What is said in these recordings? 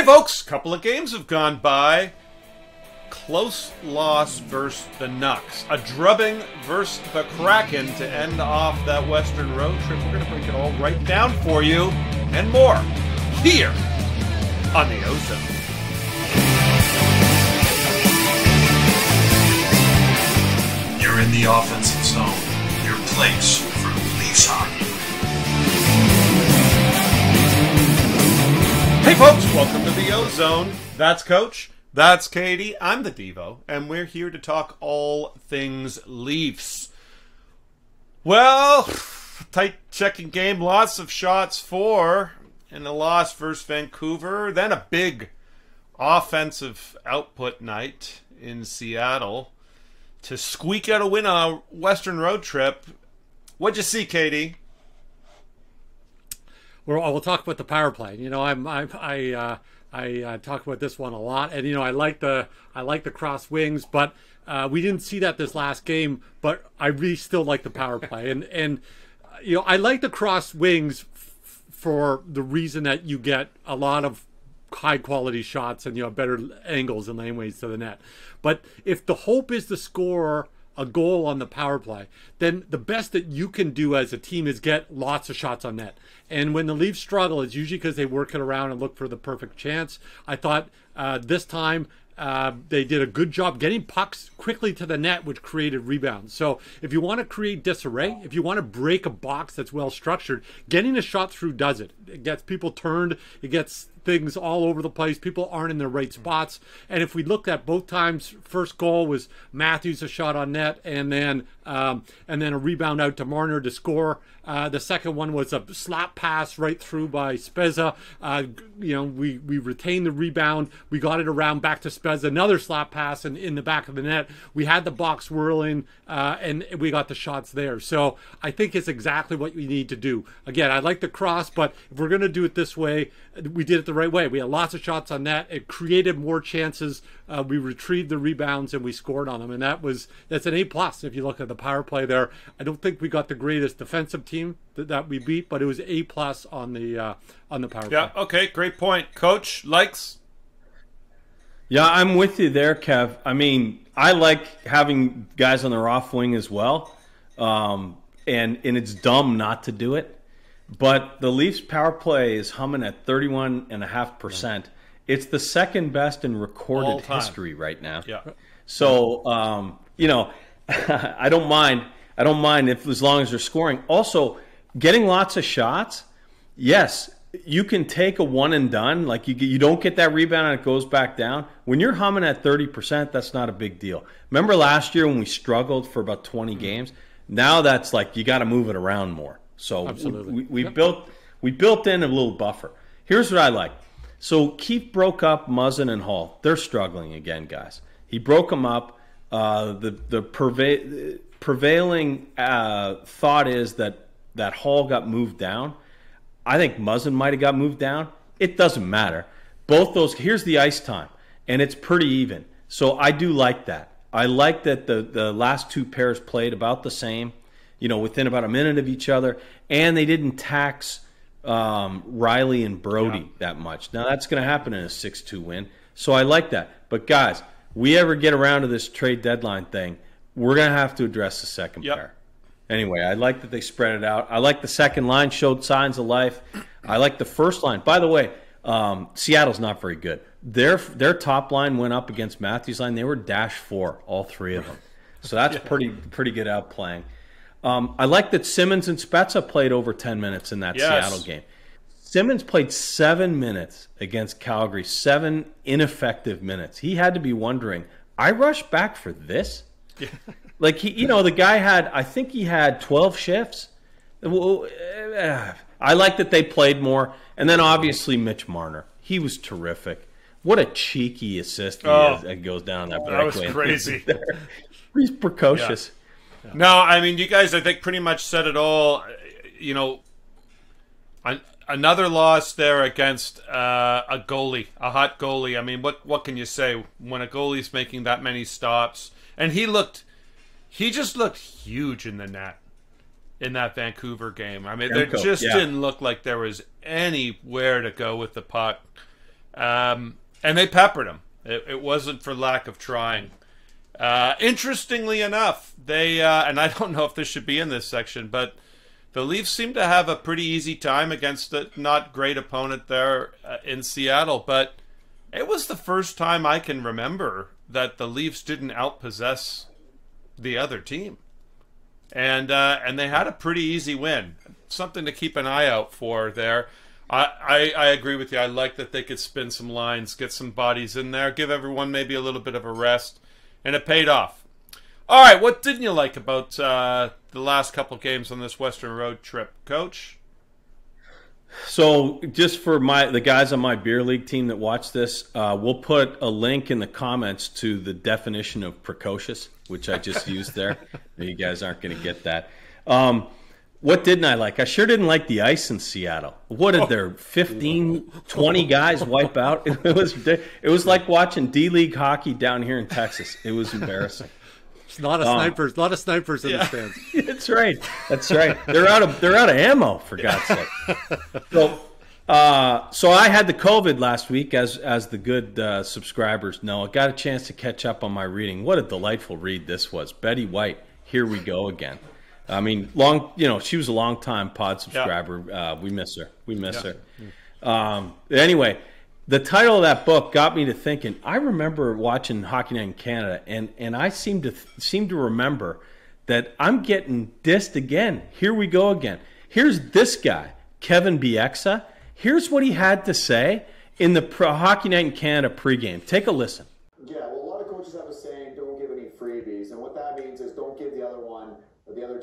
Hey folks, couple of games have gone by. Close loss versus the Canucks. A drubbing versus the Kraken to end off that Western road trip. We're going to break it all right down for you and more here on the OZone. You're in the offensive zone. Your place for Leafs hockey. Hey folks, welcome to the OZone. That's Coach. That's Katie. I'm the Devo, and we're here to talk all things Leafs. Well, tight checking game, lots of shots for, and a loss versus Vancouver. Then a big offensive output night in Seattle to squeak out a win on a Western road trip. What'd you see, Katie? We'll talk about the power play. You know, I talk about this one a lot, and you know, I like the cross wings, but we didn't see that this last game. But I really still like the power play, and you know, I like the cross wings for the reason that you get a lot of high quality shots and you have better angles and laneways to the net. But if the hope is to score a goal on the power play, then the best that you can do as a team is get lots of shots on net. And when the Leafs struggle, it's usually because they work it around and look for the perfect chance. I thought this time they did a good job getting pucks quickly to the net, which created rebounds. So if you want to create disarray, if you want to break a box that's well structured, getting a shot through does it. It gets people turned. It gets things all over the place. People aren't in their right spots. And if we looked at both times, first goal was Matthews a shot on net, and then a rebound out to Marner to score. The second one was a slap pass right through by Spezza. You know, we retained the rebound. We got it around back to Spezza. Another slap pass in the back of the net. We had the box whirling, and we got the shots there. So I think it's exactly what we need to do. Again, I like the cross, but if we're going to do it this way, we did it the right way. We had lots of shots on net. It created more chances. We retrieved the rebounds and we scored on them, and that's an A+ if you look at the power play there. I don't think we got the greatest defensive team that we beat, but it was A+ on the power play. Yeah, okay, great point. Coach, likes? Yeah, I'm with you there, Kev. I mean, I like having guys on their off wing as well, and it's dumb not to do it. But the Leafs power play is humming at 31.5%. It's the second best in recorded history right now. Yeah. So, you know, I don't mind. I don't mind if as long as they're scoring. Also, getting lots of shots. Yes, you can take a one and done. Like you don't get that rebound and it goes back down. When you're humming at 30%, that's not a big deal. Remember last year when we struggled for about 20 games? Now that's like you got to move it around more. So absolutely, we built in a little buffer. Here's what I like. So Keefe broke up Muzzin and Hall. They're struggling again, guys. He broke them up. The prevailing thought is that Hall got moved down. I think Muzzin might have got moved down. It doesn't matter. Both those. Here's the ice time, and it's pretty even. So I do like that. I like that the last two pairs played about the same. You know, within about a minute of each other, and they didn't tax Riley and Brody that much. Now, that's going to happen in a 6-2 win, so I like that. But, guys, we ever get around to this trade deadline thing, we're going to have to address the second pair. Anyway, I like that they spread it out. I like the second line showed signs of life. I like the first line. By the way, Seattle's not very good. Their top line went up against Matthews' line. They were -4, all three of them. So that's pretty good outplaying. I like that Simmons and Spezza played over 10 minutes in that Seattle game. Simmons played 7 minutes against Calgary, 7 ineffective minutes. He had to be wondering, I rushed back for this? Yeah. Like, the guy I think he had 12 shifts. I like that they played more. And then obviously Mitch Marner. He was terrific. What a cheeky assist he is that goes down that breakaway. That was crazy. He's precocious. Yeah. No, I mean, you guys, I think, pretty much said it all. You know, another loss there against a goalie, a hot goalie. I mean, what can you say when a goalie's making that many stops? And he just looked huge in the net in that Vancouver game. I mean, there just didn't look like there was anywhere to go with the puck. And they peppered him. It wasn't for lack of trying. Interestingly enough, they and I don't know if this should be in this section, but the Leafs seem to have a pretty easy time against a not great opponent there in Seattle. But it was the first time I can remember that the Leafs didn't outpossess the other team, and they had a pretty easy win. Something to keep an eye out for there. I agree with you. I like that they could spin some lines, get some bodies in there, give everyone maybe a little bit of a rest, and it paid off. All right, what didn't you like about the last couple games on this Western road trip, Coach? So just for the guys on my beer league team that watch this, we'll put a link in the comments to the definition of precocious, which I just used there. You guys aren't going to get that. What didn't I like? I sure didn't like the ice in Seattle. What did their 15, 20 guys wipe out? It was like watching D-League hockey down here in Texas. It was embarrassing. It's a lot of snipers. A lot of snipers in the stands. That's right. That's right. They're out of ammo, for God's sake. So I had the COVID last week, as the good subscribers know. I got a chance to catch up on my reading. What a delightful read this was. Betty White, here we go again. I mean, she was a long-time pod subscriber. Yeah. We miss her. We miss her. Anyway, the title of that book got me to thinking. I remember watching Hockey Night in Canada, and I seem to remember that I'm getting dissed again. Here we go again. Here's this guy, Kevin Bieksa. Here's what he had to say in the Hockey Night in Canada pregame. Take a listen. Yeah, well, a lot of coaches have a saying, don't give any freebies. And what that means is don't give the other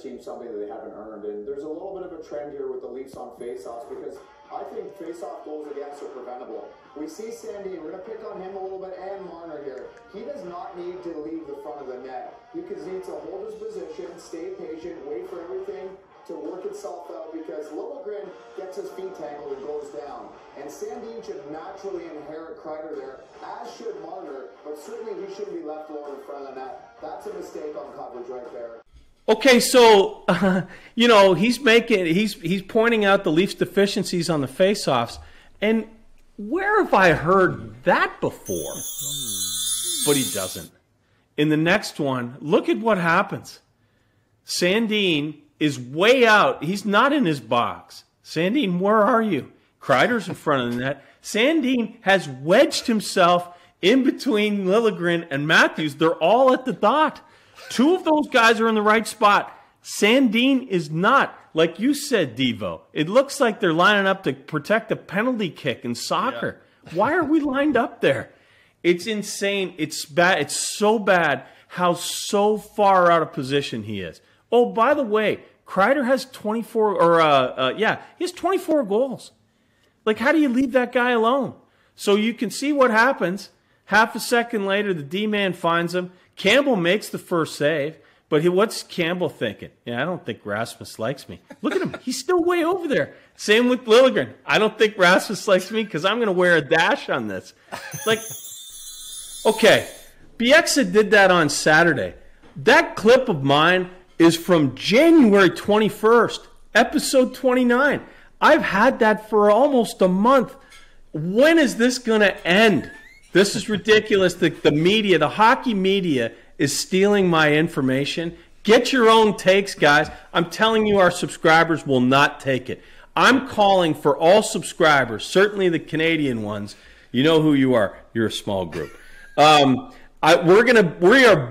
team something that they haven't earned. And there's a little bit of a trend here with the Leafs on faceoffs because I think faceoff goals against are preventable. We see Sandy, we're going to pick on him a little bit, and Marner here. He does not need to leave the front of the net. He needs to hold his position, stay patient, wait for everything to work itself out because Liljegren gets his feet tangled and goes down. And Sandin should naturally inherit Kreider there, as should Marner, but certainly he shouldn't be left alone in front of the net. That's a mistake on coverage right there. Okay, so he's pointing out the Leafs' deficiencies on the faceoffs, and where have I heard that before? But he doesn't. In the next one, look at what happens. Sandin is way out. He's not in his box. Sandin, where are you? Kreider's in front of the net. Sandin has wedged himself in between Liljegren and Matthews. They're all at the dot. Two of those guys are in the right spot. Sandin is not. Like you said, Devo, it looks like they're lining up to protect a penalty kick in soccer. Yeah. Why are we lined up there? It's insane. It's bad. It's so bad how so far out of position he is. Oh, by the way, Kreider has 24, he has 24 goals. Like, how do you leave that guy alone? So you can see what happens. Half a second later, the D-man finds him. Campbell makes the first save, but what's Campbell thinking? Yeah, I don't think Rasmus likes me. Look at him. He's still way over there. Same with Liljegren. I don't think Rasmus likes me because I'm going to wear a dash on this. Like, okay, Bieksa did that on Saturday. That clip of mine is from January 21st, episode 29. I've had that for almost a month. When is this going to end? This is ridiculous. The media, the hockey media, is stealing my information. Get your own takes, guys. I'm telling you, our subscribers will not take it. I'm calling for all subscribers, certainly the Canadian ones. You know who you are. You're a small group. We are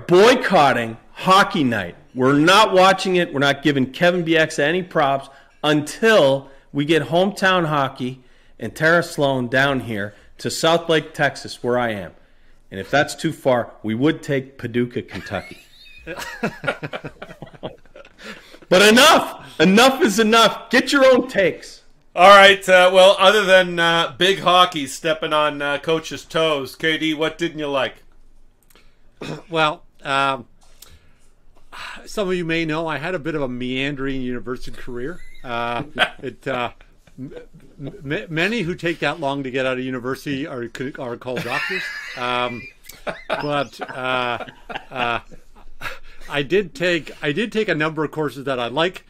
boycotting Hockey Night. We're not watching it. We're not giving Kevin Bieksa any props until we get hometown hockey and Tara Sloan down here to South Lake, Texas, where I am. And if that's too far, we would take Paducah, Kentucky. But enough! Enough is enough. Get your own takes. All right. Well, other than big hockey stepping on Coach's toes, KD, what didn't you like? Well, some of you may know I had a bit of a meandering university career. Many who take that long to get out of university are called doctors. But I did take a number of courses that I like,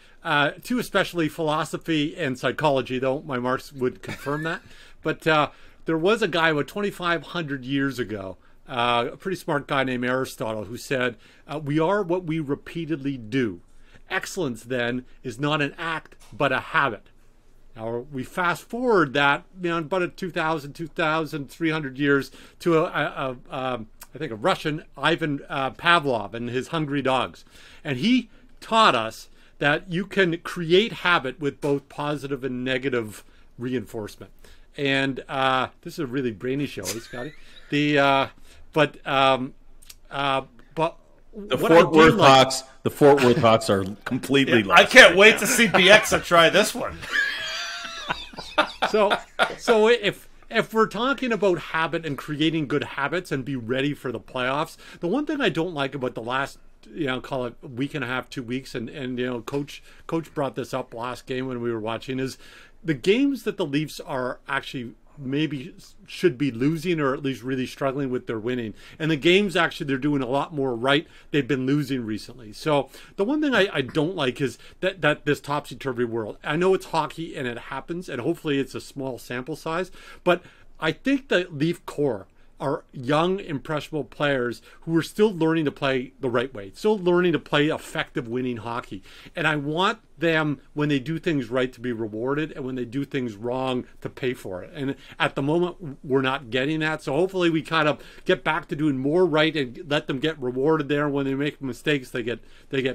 two especially philosophy and psychology, though my marks would confirm that. But there was a guy about 2,500 years ago, a pretty smart guy named Aristotle, who said, "We are what we repeatedly do. Excellence, then, is not an act, but a habit." Now, we fast forward that, about 2,300 years to I think a Russian, Ivan Pavlov, and his hungry dogs. And he taught us that you can create habit with both positive and negative reinforcement. And this is a really brainy show, eh, Scotty? But The what Fort Worth like, Hawks. The Fort Worth Hawks are completely lost. I can't wait to see Bieksa try this one. So if we're talking about habit and creating good habits and be ready for the playoffs, the one thing I don't like about the last, call it a week and a half, 2 weeks, and coach brought this up last game when we were watching, is the games that the Leafs are actually maybe should be losing, or at least really struggling with their winning. And the games actually they're doing a lot more right. They've been losing recently. So the one thing I don't like is that this topsy-turvy world. I know it's hockey and it happens, and hopefully it's a small sample size, but I think the Leaf core are young, impressionable players who are still learning to play the right way, still learning to play effective winning hockey. And I want them, when they do things right, to be rewarded, and when they do things wrong, to pay for it. And at the moment, we're not getting that. So hopefully we kind of get back to doing more right and let them get rewarded there. When they make mistakes, they get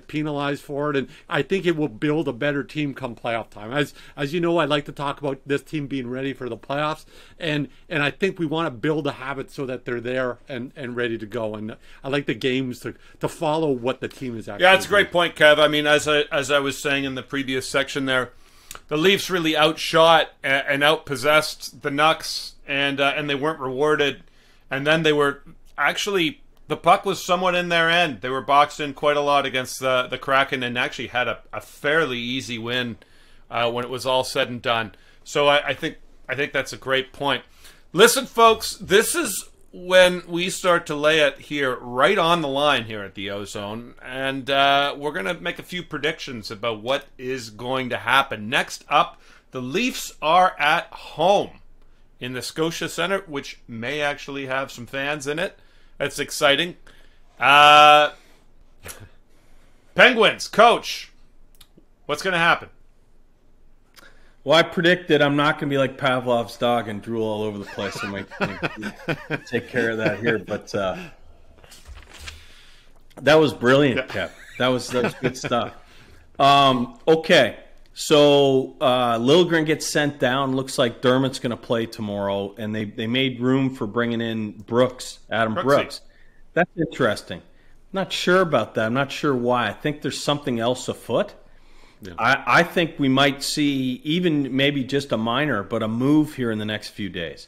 penalized for it. And I think it will build a better team come playoff time. As you know, I like to talk about this team being ready for the playoffs, and I think we want to build a habit so that they're there and ready to go. And I like the games to follow what the team is actually Yeah, that's a great doing. point, Kev. I mean, as I was saying in the previous section there, the Leafs really outshot and outpossessed the Canucks, and they weren't rewarded. And then they were actually, the puck was somewhat in their end. They were boxed in quite a lot against the Kraken, and actually had a fairly easy win when it was all said and done. So I think that's a great point. Listen, folks, this is when we start to lay it here right on the line here at the OZone, and we're going to make a few predictions about what is going to happen. Next up, the Leafs are at home in the Scotia Centre, which may actually have some fans in it. That's exciting. Penguins, coach, what's going to happen? Well, I predict that I'm not going to be like Pavlov's dog and drool all over the place. I might take care of that here. But that was brilliant, Kev. That was good stuff. Okay, so Liljegren gets sent down. Looks like Dermott's going to play tomorrow, and they made room for bringing in Adam Brooks. That's interesting. I'm not sure about that. I'm not sure why. I think there's something else afoot. Yeah. I think we might see even maybe just a minor, but a move here in the next few days.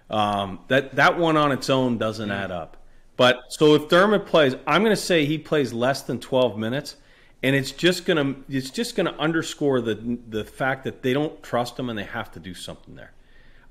That one on its own doesn't add up. But so if Dermott plays, I'm going to say he plays less than 12 minutes, and it's just going to underscore the fact that they don't trust him and they have to do something there.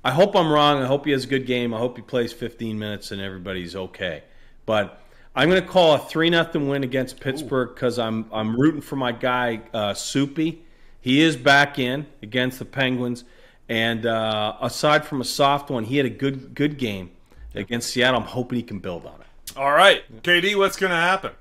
I hope I'm wrong. I hope he has a good game. I hope he plays 15 minutes and everybody's okay. But I'm going to call a 3-0 win against Pittsburgh because I'm rooting for my guy Soupy. He is back in against the Penguins, and aside from a soft one, he had a good game against Seattle. I'm hoping he can build on it. All right, KD, what's going to happen?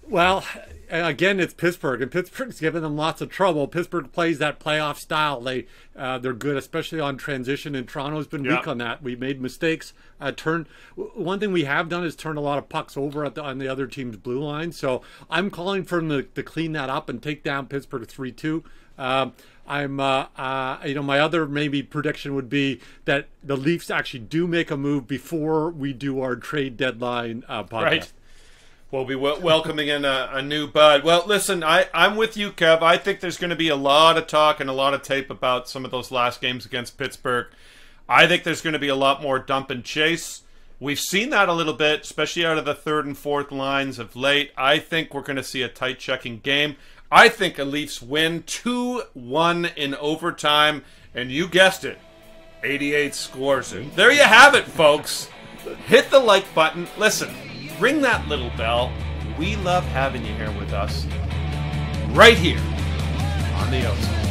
Well, again, it's Pittsburgh, and Pittsburgh's giving them lots of trouble. Pittsburgh plays that playoff style. They're good, especially on transition, and Toronto's been weak on that. We made mistakes. One thing we have done is turn a lot of pucks over on the other team's blue line. So I'm calling for them to clean that up and take down Pittsburgh 3-2. My other maybe prediction would be that the Leafs actually do make a move before we do our trade deadline podcast. Right. We'll be welcoming in a new bud. Well, listen, I'm with you, Kev. I think there's going to be a lot of talk and a lot of tape about some of those last games against Pittsburgh. I think there's going to be a lot more dump and chase. We've seen that a little bit, especially out of the third and fourth lines of late. I think we're going to see a tight checking game. I think a Leafs win 2-1 in overtime, and you guessed it, 88 scores it. There you have it, folks. Hit the like button. Listen. Ring that little bell. We love having you here with us, right here on the OZone.